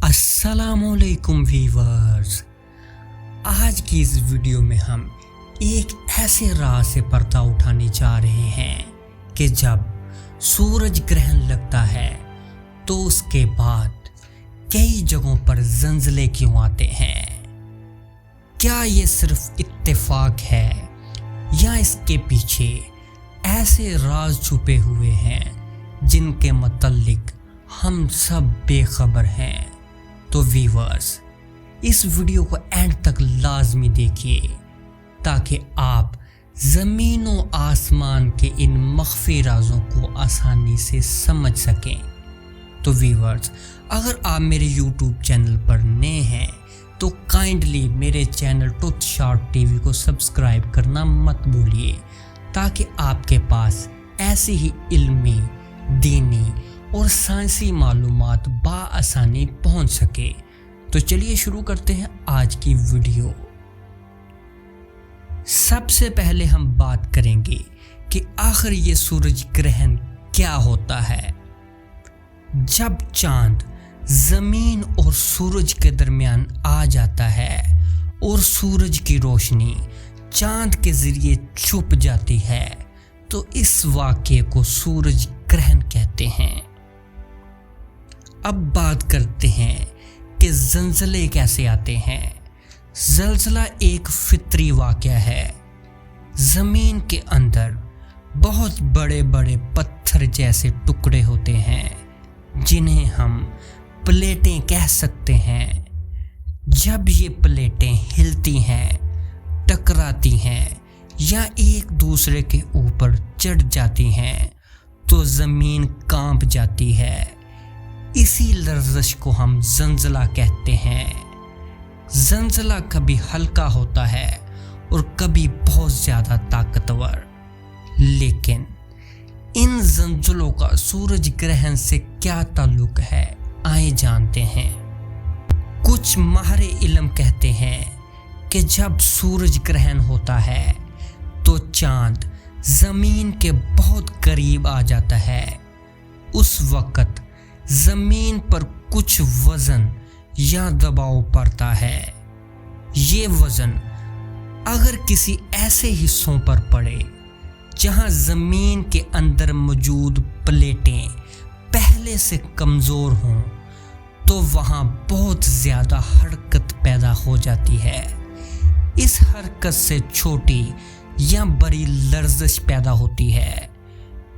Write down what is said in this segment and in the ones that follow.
अस्सलामुअलैकुम व्यूअर्स। आज की इस वीडियो में हम एक ऐसे राज से पर्दा उठाने जा रहे हैं कि जब सूरज ग्रहण लगता है तो उसके बाद कई जगहों पर ज़लज़ले क्यों आते हैं। क्या ये सिर्फ इत्तेफाक है या इसके पीछे ऐसे राज छुपे हुए हैं जिनके मुतल्लिक हम सब बेखबर हैं। तो व्यूअर्स, इस वीडियो को एंड तक लाजमी देखिए ताकि आप ज़मीन व आसमान के इन मख्फी राजों को आसानी से समझ सकें। तो व्यूअर्स, अगर आप मेरे YouTube चैनल पर नए हैं तो काइंडली मेरे चैनल ट्रुथ शॉट टीवी को सब्सक्राइब करना मत भूलिए ताकि आपके पास ऐसी ही इल्मी, दीनी और साइंसी मालूमात बआसानी पहुंच सके। तो चलिए शुरू करते हैं आज की वीडियो। सबसे पहले हम बात करेंगे कि आखिर ये सूरज ग्रहण क्या होता है। जब चांद जमीन और सूरज के दरमियान आ जाता है और सूरज की रोशनी चांद के जरिए छुप जाती है तो इस वाक़ये को सूरज ग्रहण कहते हैं। अब बात करते हैं कि ज़लज़ले कैसे आते हैं। ज़लज़ला एक फितरी वाक़या है। ज़मीन के अंदर बहुत बड़े बड़े पत्थर जैसे टुकड़े होते हैं जिन्हें हम प्लेटें कह सकते हैं। जब ये प्लेटें हिलती हैं, टकराती हैं या एक दूसरे के ऊपर चढ़ जाती हैं तो ज़मीन कांप जाती है। इसी लर्ज़श को हम ज़लज़ला कहते हैं। ज़लज़ला कभी हल्का होता है और कभी बहुत ज़्यादा ताकतवर। लेकिन इन ज़लज़लों का सूरज ग्रहण से क्या ताल्लुक़ है, आइए जानते हैं। कुछ माहिर इल्म कहते हैं कि जब सूरज ग्रहण होता है तो चाँद ज़मीन के बहुत करीब आ जाता है। उस वक़्त ज़मीन पर कुछ वज़न या दबाव पड़ता है। ये वज़न अगर किसी ऐसे हिस्सों पर पड़े जहां ज़मीन के अंदर मौजूद प्लेटें पहले से कमज़ोर हों तो वहां बहुत ज़्यादा हरकत पैदा हो जाती है। इस हरकत से छोटी या बड़ी लर्ज़श पैदा होती है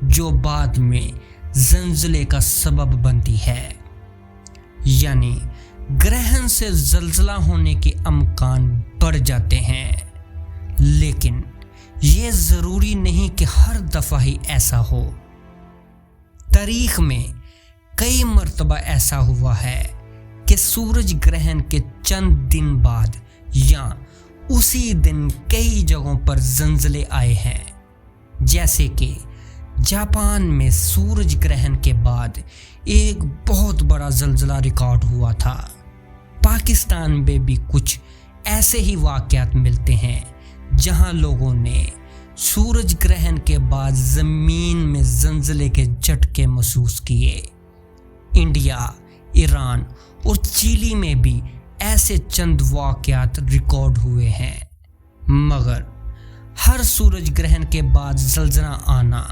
जो बाद में ज़लज़ले का सबब बनती है। यानी ग्रहण से ज़लज़ला होने के अमकान बढ़ जाते हैं। लेकिन ये ज़रूरी नहीं कि हर दफ़ा ही ऐसा हो। तारीख़ में कई मरतबा ऐसा हुआ है कि सूरज ग्रहण के चंद दिन बाद या उसी दिन कई जगहों पर ज़लज़ले आए हैं। जैसे कि जापान में सूरज ग्रहण के बाद एक बहुत बड़ा ज़लज़ला रिकॉर्ड हुआ था। पाकिस्तान में भी कुछ ऐसे ही वाक़यात मिलते हैं जहां लोगों ने सूरज ग्रहण के बाद ज़मीन में ज़लज़ले के झटके महसूस किए। इंडिया, ईरान और चिली में भी ऐसे चंद वाक़यात रिकॉर्ड हुए हैं। मगर हर सूरज ग्रहण के बाद ज़लज़ला आना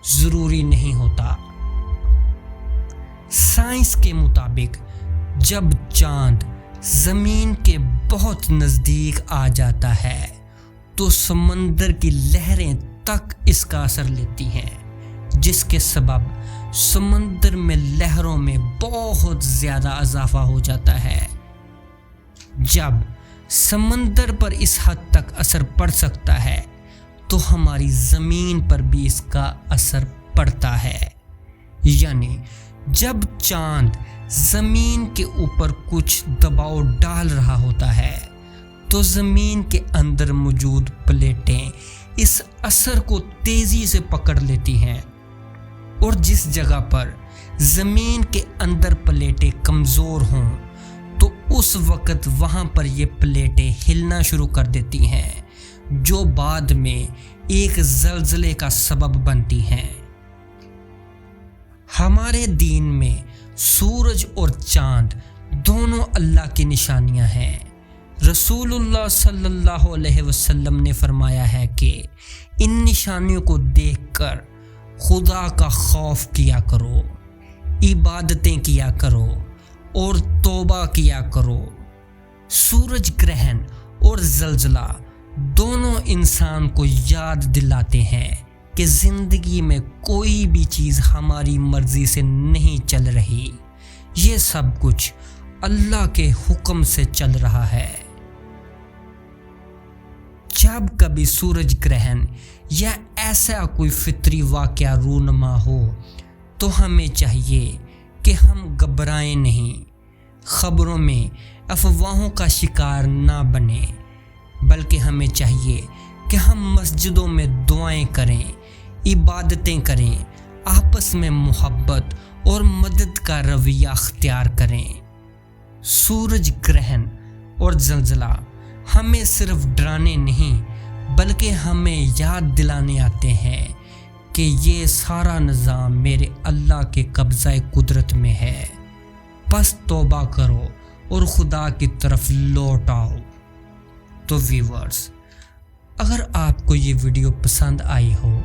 ज़रूरी नहीं होता। साइंस के मुताबिक जब चांद ज़मीन के बहुत नज़दीक आ जाता है तो समंदर की लहरें तक इसका असर लेती हैं, जिसके सबब समंदर में लहरों में बहुत ज़्यादा इजाफा हो जाता है। जब समंदर पर इस हद तक असर पड़ सकता है तो हमारी ज़मीन पर भी इसका असर पड़ता है। यानी जब चांद ज़मीन के ऊपर कुछ दबाव डाल रहा होता है तो ज़मीन के अंदर मौजूद प्लेटें इस असर को तेज़ी से पकड़ लेती हैं और जिस जगह पर ज़मीन के अंदर प्लेटें कमज़ोर हों तो उस वक़्त वहाँ पर ये प्लेटें हिलना शुरू कर देती हैं जो बाद में एक ज़लज़ले का सबब बनती हैं। हमारे दीन में सूरज और चांद दोनों اللہ کی نشانیاں ہیں۔ رسول اللہ صلی اللہ علیہ وسلم نے فرمایا ہے کہ ان نشانیوں کو دیکھ کر خدا کا خوف کیا کرو، عبادتیں کیا کرو اور توبہ کیا کرو۔ سورج گرہن اور زلزلہ دونوں انسان کو یاد دلاتے ہیں کہ زندگی میں کوئی بھی چیز ہماری مرضی سے نہیں چل رہی، یہ سب کچھ اللہ کے حکم سے چل رہا ہے۔ جب کبھی سورج گرہن یا ایسا کوئی فطری واقعہ رونما ہو تو ہمیں چاہیے کہ ہم گھبرائیں نہیں، خبروں میں افواہوں کا شکار نہ بنیں، بلکہ ہمیں چاہیے کہ ہم مسجدوں میں دعائیں کریں، عبادتیں کریں، آپس میں محبت اور مدد کا رویہ اختیار کریں۔ سورج گرہن اور زلزلہ ہمیں صرف ڈرانے نہیں بلکہ ہمیں یاد دلانے آتے ہیں کہ یہ سارا نظام میرے اللہ کے قبضہ قدرت میں ہے، بس توبہ کرو اور خدا کی طرف لوٹ آؤ۔ تو ویورز، اگر آپ کو یہ ویڈیو پسند آئی ہو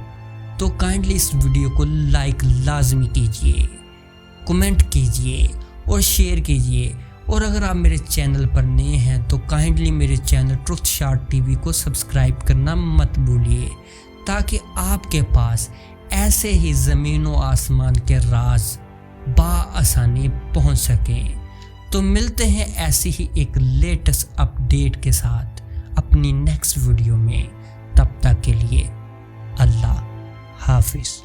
تو کائنڈلی اس ویڈیو کو لائک لازمی کیجئے، کمنٹ کیجئے اور شیئر کیجئے، اور اگر آپ میرے چینل پر نئے ہیں تو کائنڈلی میرے channel truth short T V کو سبسکرائب کرنا مت بھولیے، تاکہ آپ کے پاس ایسے ہی زمین و آسمان کے راز بآسانی پہنچ سکیں۔ تو ملتے ہیں ایسی ہی ایک لیٹسٹ اپڈیٹ کے ساتھ اپنی نیکسٹ ویڈیو میں، تب تک کے لیے اللہ حافظ۔